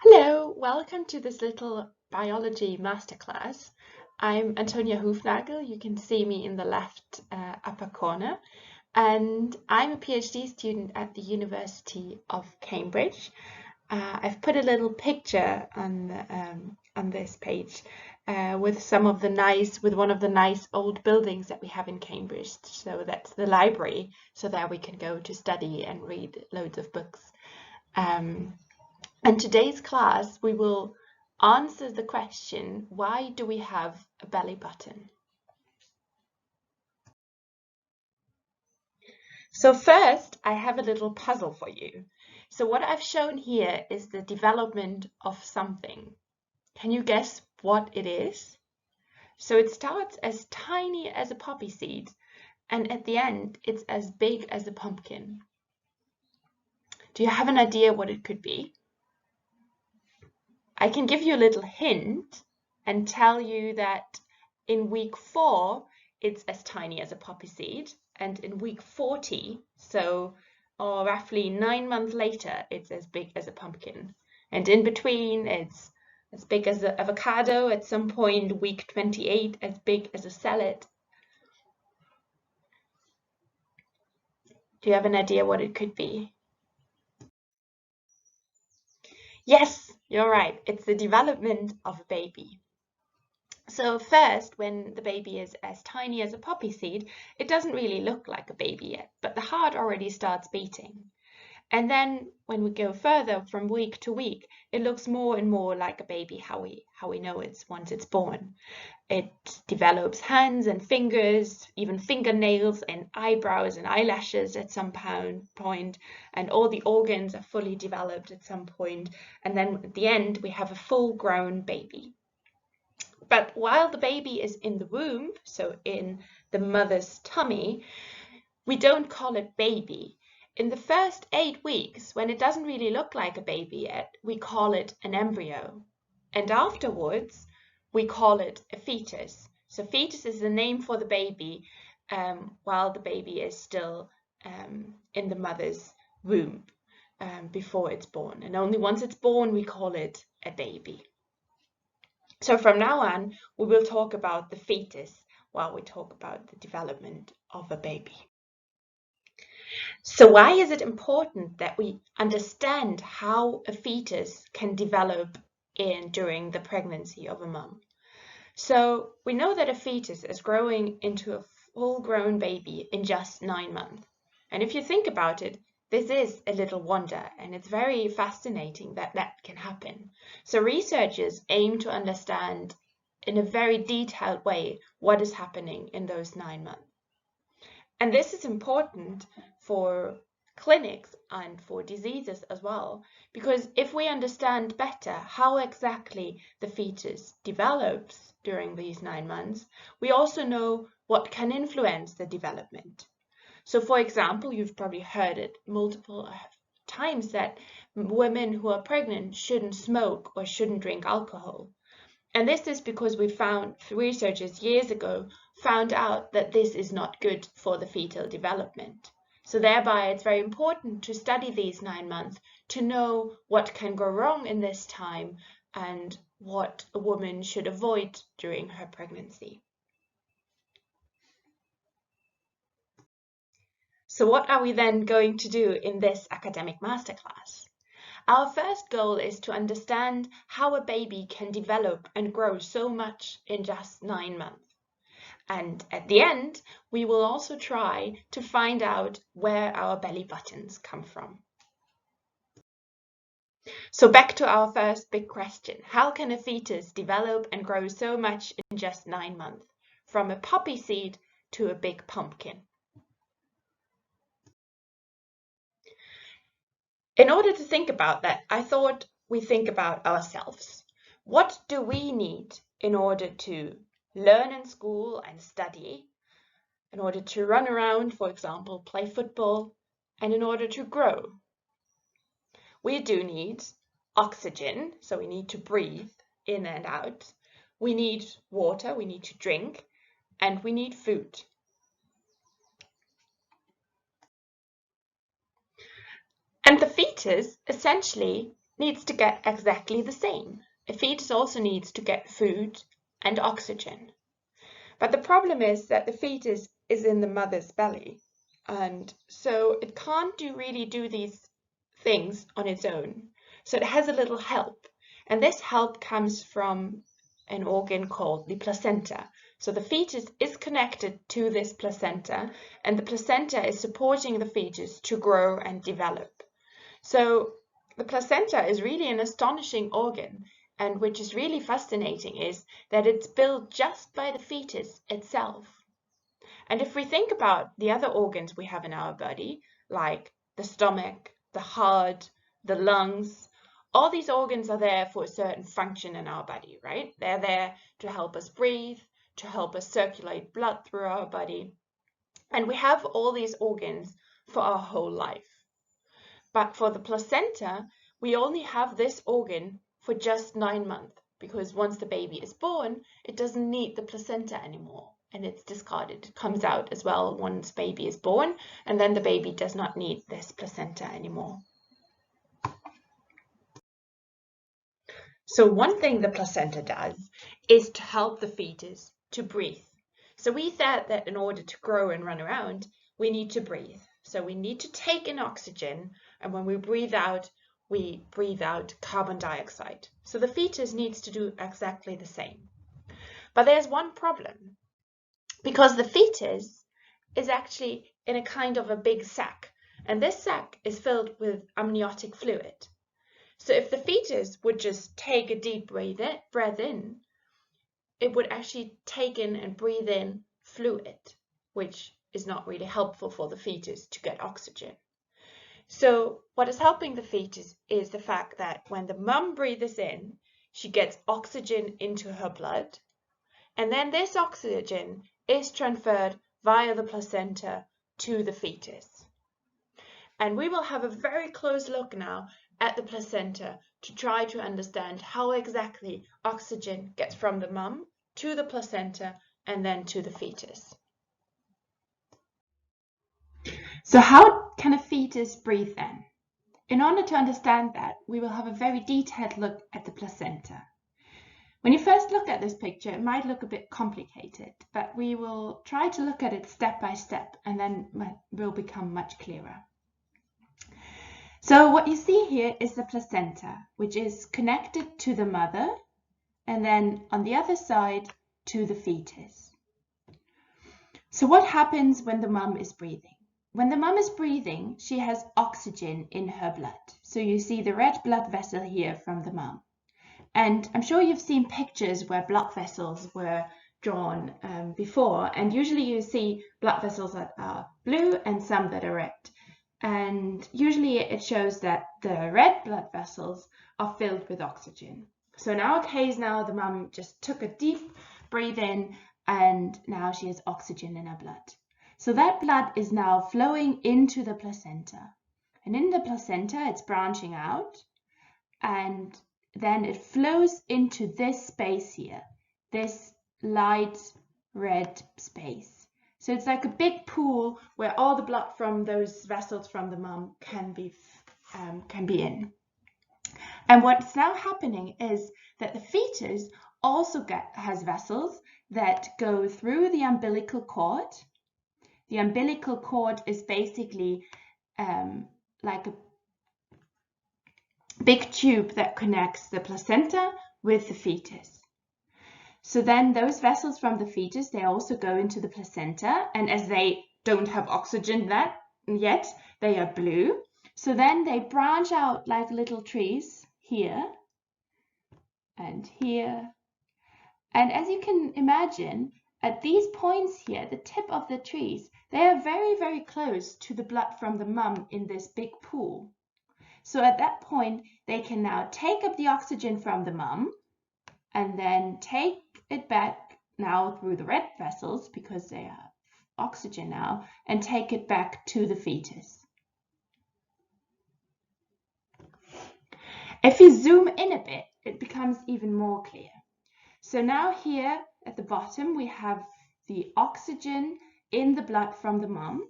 Hello, welcome to this little biology masterclass. I'm Antonia Hufnagel. You can see me in the left upper corner, and I'm a PhD student at the University of Cambridge. I've put a little picture on this page with one of the nice old buildings that we have in Cambridge. So that's the library, so there we can go to study and read loads of books. In today's class, we will answer the question, why do we have a belly button? So first, I have a little puzzle for you. So what I've shown here is the development of something. Can you guess what it is? So it starts as tiny as a poppy seed, and at the end, it's as big as a pumpkin. Do you have an idea what it could be? I can give you a little hint and tell you that in week 4, it's as tiny as a poppy seed, and in week 40, so roughly 9 months later, it's as big as a pumpkin. And in between, it's as big as an avocado. At some point, week 28, as big as a salad. Do you have an idea what it could be? Yes, you're right. It's the development of a baby. So first, when the baby is as tiny as a poppy seed, it doesn't really look like a baby yet, but the heart already starts beating. And then when we go further from week to week, it looks more and more like a baby, how we know it's once it's born. It develops hands and fingers, even fingernails and eyebrows and eyelashes at some point, and all the organs are fully developed at some point. And then at the end, we have a full-grown baby. But while the baby is in the womb, so in the mother's tummy, we don't call it baby. In the first 8 weeks, when it doesn't really look like a baby yet, we call it an embryo. And afterwards, we call it a fetus. So fetus is the name for the baby while the baby is still in the mother's womb before it's born. And only once it's born, we call it a baby. So from now on, we will talk about the fetus while we talk about the development of a baby. So why is it important that we understand how a fetus can develop during the pregnancy of a mom? So we know that a fetus is growing into a full-grown baby in just 9 months. And if you think about it, this is a little wonder, and it's very fascinating that that can happen. So researchers aim to understand in a very detailed way what is happening in those 9 months. And this is important for clinics and for diseases as well, because if we understand better how exactly the fetus develops during these 9 months, we also know what can influence the development. So for example, you've probably heard it multiple times that women who are pregnant shouldn't smoke or shouldn't drink alcohol. And this is because researchers years ago found out that this is not good for the fetal development. So thereby it's very important to study these 9 months to know what can go wrong in this time and what a woman should avoid during her pregnancy. So what are we then going to do in this academic masterclass? Our first goal is to understand how a baby can develop and grow so much in just 9 months. And at the end, we will also try to find out where our belly buttons come from. So back to our first big question. How can a fetus develop and grow so much in just 9 months, from a poppy seed to a big pumpkin? In order to think about that, I thought we think about ourselves. What do we need in order to learn in school and study, in order to run around, for example, play football, and in order to grow? We do need oxygen, so we need to breathe in and out. We need water, we need to drink, and we need food. And the fetus essentially needs to get exactly the same. A fetus also needs to get food and oxygen. But the problem is that the fetus is in the mother's belly, and so it can't really do these things on its own. So it has a little help, and this help comes from an organ called the placenta. So the fetus is connected to this placenta, and the placenta is supporting the fetus to grow and develop. So the placenta is really an astonishing organ, and which is really fascinating is that it's built just by the fetus itself. And if we think about the other organs we have in our body, like the stomach, the heart, the lungs, all these organs are there for a certain function in our body, right? They're there to help us breathe, to help us circulate blood through our body. And we have all these organs for our whole life. But for the placenta, we only have this organ for just 9 months, because once the baby is born, it doesn't need the placenta anymore, and it's discarded. It comes out as well once baby is born, and then the baby does not need this placenta anymore. So one thing the placenta does is to help the fetus to breathe. So we said that in order to grow and run around, we need to breathe. So we need to take in oxygen, and when we breathe out carbon dioxide. So the fetus needs to do exactly the same. But there's one problem, because the fetus is actually in a kind of a big sac, and this sac is filled with amniotic fluid. So if the fetus would just take a deep breath in, it would actually take in and breathe in fluid, which is not really helpful for the fetus to get oxygen. So what is helping the fetus is the fact that when the mum breathes in, she gets oxygen into her blood, and then this oxygen is transferred via the placenta to the fetus. And we will have a very close look now at the placenta to try to understand how exactly oxygen gets from the mum to the placenta and then to the fetus. So how can a fetus breathe in? In order to understand that, we will have a very detailed look at the placenta. When you first look at this picture, it might look a bit complicated, but we will try to look at it step by step, and then it will become much clearer. So what you see here is the placenta, which is connected to the mother, and then on the other side to the fetus. So what happens when the mum is breathing? When the mum is breathing, she has oxygen in her blood. So you see the red blood vessel here from the mum. And I'm sure you've seen pictures where blood vessels were drawn before, and usually you see blood vessels that are blue and some that are red. And usually it shows that the red blood vessels are filled with oxygen. So in our case now, the mum just took a deep breath in, and now she has oxygen in her blood. So that blood is now flowing into the placenta. And in the placenta, it's branching out, and then it flows into this space here, this light red space. So it's like a big pool where all the blood from those vessels from the mum can be in. And what's now happening is that the fetus also has vessels that go through the umbilical cord. The umbilical cord is basically like a big tube that connects the placenta with the fetus. So then those vessels from the fetus, they also go into the placenta, and as they don't have oxygen yet, they are blue. So then they branch out like little trees here and here. And as you can imagine, at these points here, the tip of the trees, they are very, very close to the blood from the mum in this big pool. So at that point, they can now take up the oxygen from the mum and then take it back now through the red vessels, because they have oxygen now, and take it back to the fetus. If you zoom in a bit, it becomes even more clear. So now here at the bottom, we have the oxygen in the blood from the mum,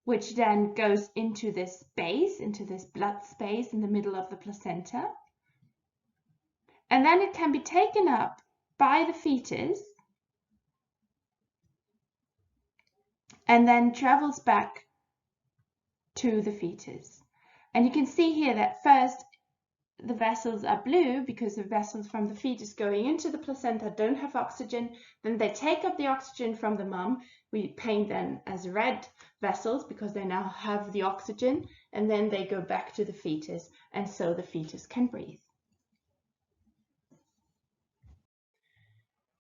which then goes into this space, into this blood space in the middle of the placenta. and then it can be taken up by the fetus and then travels back to the fetus. And you can see here that first the vessels are blue because the vessels from the fetus going into the placenta don't have oxygen. Then they take up the oxygen from the mom. We paint them as red vessels because they now have the oxygen, and then they go back to the fetus, and so the fetus can breathe.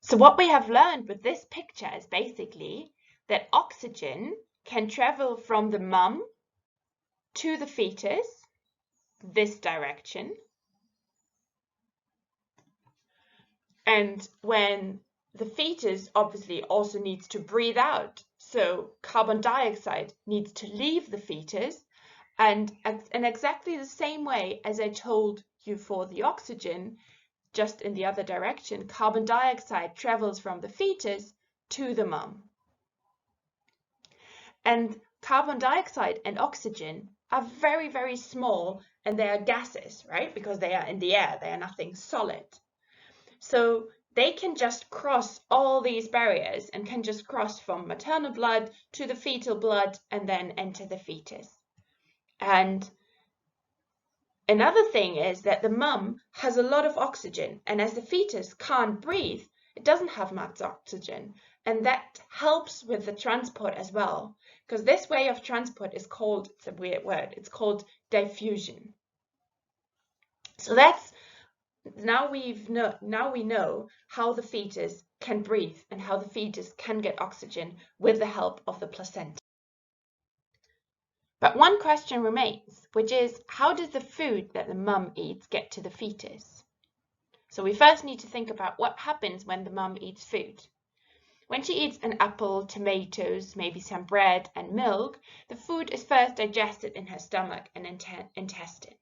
So what we have learned with this picture is basically that oxygen can travel from the mom to the fetus, this direction. And when the fetus obviously also needs to breathe out, so carbon dioxide needs to leave the fetus, and in exactly the same way as I told you for the oxygen, just in the other direction, carbon dioxide travels from the fetus to the mom. And carbon dioxide and oxygen are very, very small, and they are gases, right? Because they are in the air, they are nothing solid. So they can just cross all these barriers and can just cross from maternal blood to the fetal blood and then enter the fetus. And another thing is that the mum has a lot of oxygen, and as the fetus can't breathe, it doesn't have much oxygen, and that helps with the transport as well, because this way of transport is called, it's a weird word, it's called diffusion. So that's now we know how the fetus can breathe and how the fetus can get oxygen with the help of the placenta. But one question remains, which is, how does the food that the mum eats get to the fetus? So we first need to think about what happens when the mum eats food. When she eats an apple, tomatoes, maybe some bread and milk, the food is first digested in her stomach and intestine.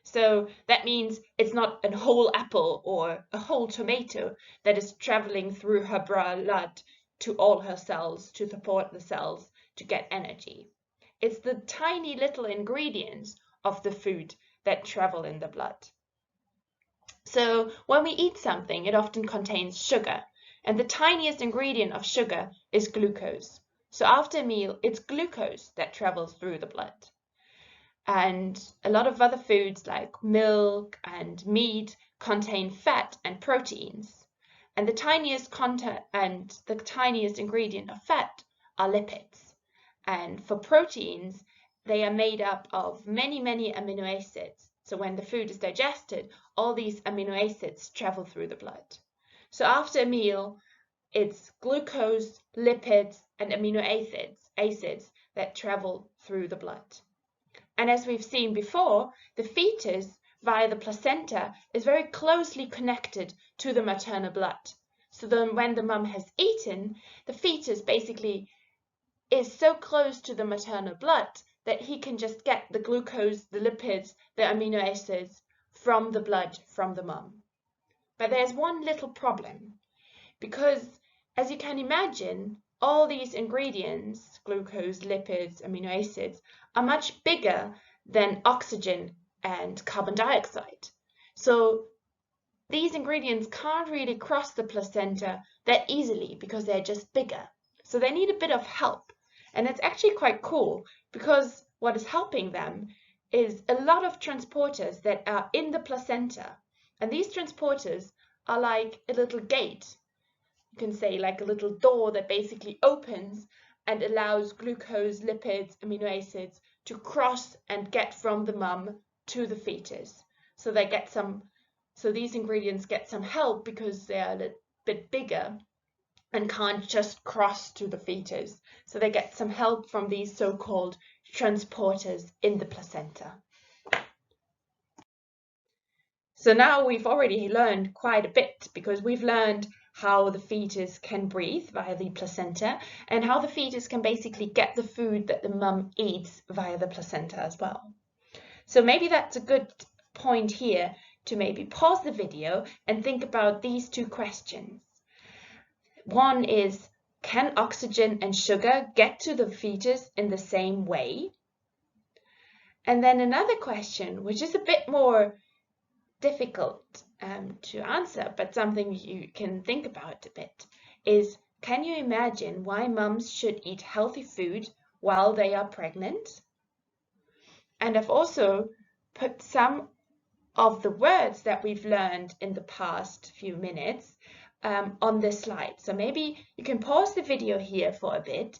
So that means it's not a whole apple or a whole tomato that is traveling through her blood to all her cells to support the cells to get energy. It's the tiny little ingredients of the food that travel in the blood. So when we eat something, it often contains sugar, and the tiniest ingredient of sugar is glucose. So after a meal, it's glucose that travels through the blood. And a lot of other foods like milk and meat contain fat and proteins. And the tiniest ingredient of fat are lipids. And for proteins, they are made up of many, many amino acids. So when the food is digested, all these amino acids travel through the blood. So after a meal, it's glucose, lipids, and amino acids that travel through the blood. And as we've seen before, the fetus via the placenta is very closely connected to the maternal blood. So then when the mum has eaten, the fetus basically is so close to the maternal blood that he can just get the glucose, the lipids, the amino acids from the blood from the mum. But there's one little problem, because as you can imagine, all these ingredients, glucose, lipids, amino acids, are much bigger than oxygen and carbon dioxide. So these ingredients can't really cross the placenta that easily because they're just bigger. So they need a bit of help. And it's actually quite cool, because what is helping them is a lot of transporters that are in the placenta. And these transporters are like a little gate. You can say like a little door that basically opens and allows glucose, lipids, amino acids to cross and get from the mum to the fetus. So these ingredients get some help because they are a little bit bigger and can't just cross to the fetus. So they get some help from these so-called transporters in the placenta. So now we've already learned quite a bit, because we've learned how the fetus can breathe via the placenta and how the fetus can basically get the food that the mum eats via the placenta as well. So maybe that's a good point here to maybe pause the video and think about these two questions. One is, can oxygen and sugar get to the fetus in the same way? And then another question, which is a bit more difficult to answer, but something you can think about a bit is, can you imagine why mums should eat healthy food while they are pregnant? And I've also put some of the words that we've learned in the past few minutes on this slide. So maybe you can pause the video here for a bit,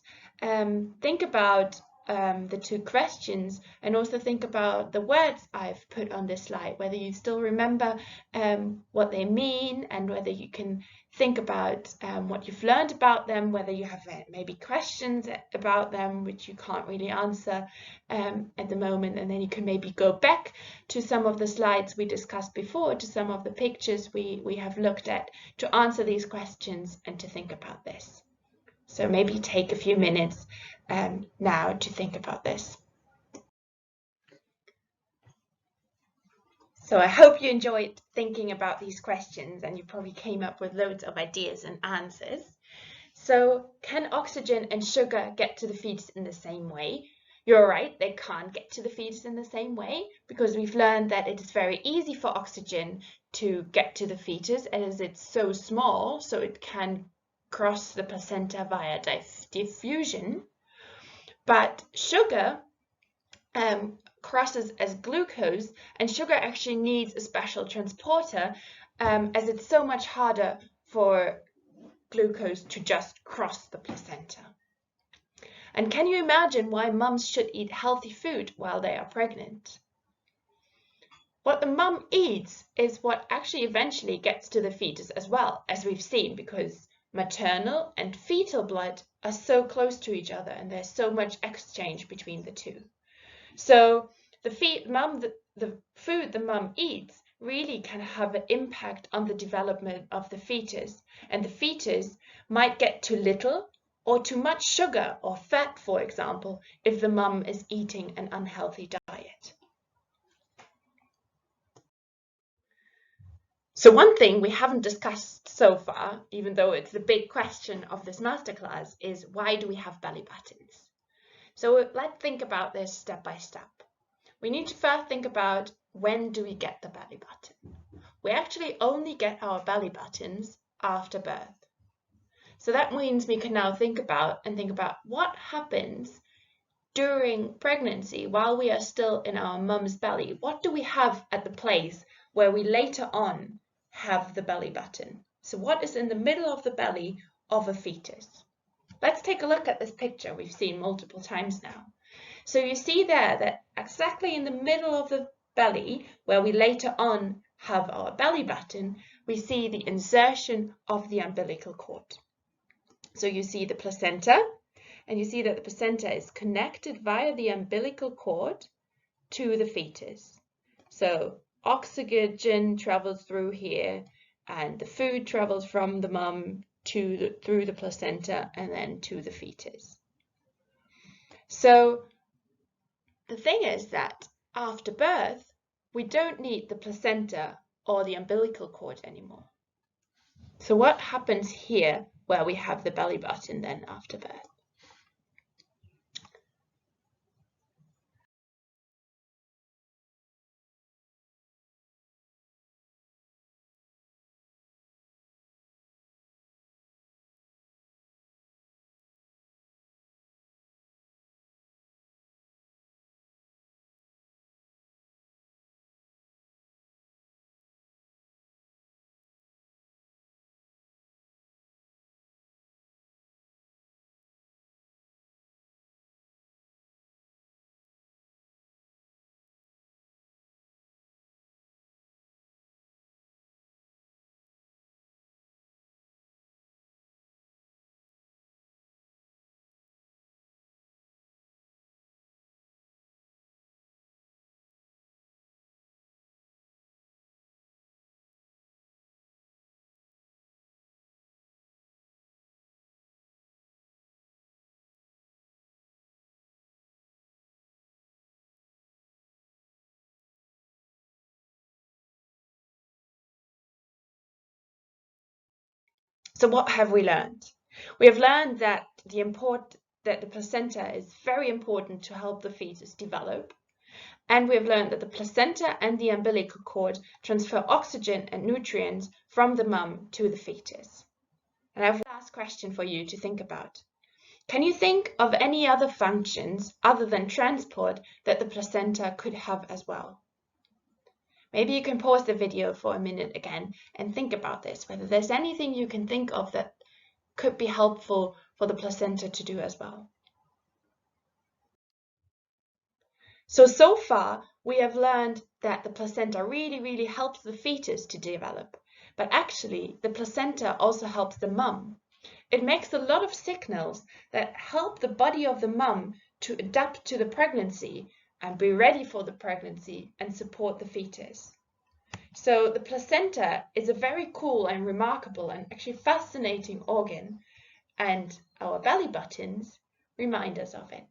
think about the two questions, and also think about the words I've put on this slide, whether you still remember what they mean, and whether you can think about what you've learned about them, whether you have maybe questions about them which you can't really answer at the moment, and then you can maybe go back to some of the slides we discussed before, to some of the pictures we have looked at, to answer these questions and to think about this. So maybe take a few minutes now to think about this. So I hope you enjoyed thinking about these questions, and you probably came up with loads of ideas and answers. So can oxygen and sugar get to the fetus in the same way? You're right, they can't get to the fetus in the same way, because we've learned that it is very easy for oxygen to get to the fetus, as it's so small, so it can cross the placenta via diffusion. But sugar crosses as glucose, and sugar actually needs a special transporter, as it's so much harder for glucose to just cross the placenta. And can you imagine why mums should eat healthy food while they are pregnant? What the mum eats is what actually eventually gets to the fetus as well, as we've seen, because maternal and fetal blood are so close to each other, and there's so much exchange between the two. So the food the mum eats really can have an impact on the development of the fetus, and the fetus might get too little or too much sugar or fat, for example, if the mum is eating an unhealthy diet. So one thing we haven't discussed so far, even though it's the big question of this masterclass, is why do we have belly buttons? So let's think about this step by step. We need to first think about, when do we get the belly button? We actually only get our belly buttons after birth. So that means we can now think about what happens during pregnancy while we are still in our mum's belly. What do we have at the place where we later on have the belly button? So what is in the middle of the belly of a fetus? Let's take a look at this picture we've seen multiple times now. So you see there that exactly in the middle of the belly, where we later on have our belly button, we see the insertion of the umbilical cord. So you see the placenta, and you see that the placenta is connected via the umbilical cord to the fetus. So oxygen travels through here, and the food travels from the mum through the placenta and then to the fetus. So the thing is that after birth, we don't need the placenta or the umbilical cord anymore. So what happens here where we have the belly button then after birth? So what have we learned? We have learned that the placenta is very important to help the fetus develop, And we have learned that the placenta and the umbilical cord transfer oxygen and nutrients from the mum to the fetus. And I have one last question for you to think about. Can you think of any other functions other than transport that the placenta could have as well? Maybe you can pause the video for a minute again and think about this, whether there's anything you can think of that could be helpful for the placenta to do as well. So far, we have learned that the placenta really helps the fetus to develop, but actually the placenta also helps the mum. It makes a lot of signals that help the body of the mum to adapt to the pregnancy and be ready for the pregnancy and support the fetus. So the placenta is a very cool and remarkable and actually fascinating organ, and our belly buttons remind us of it.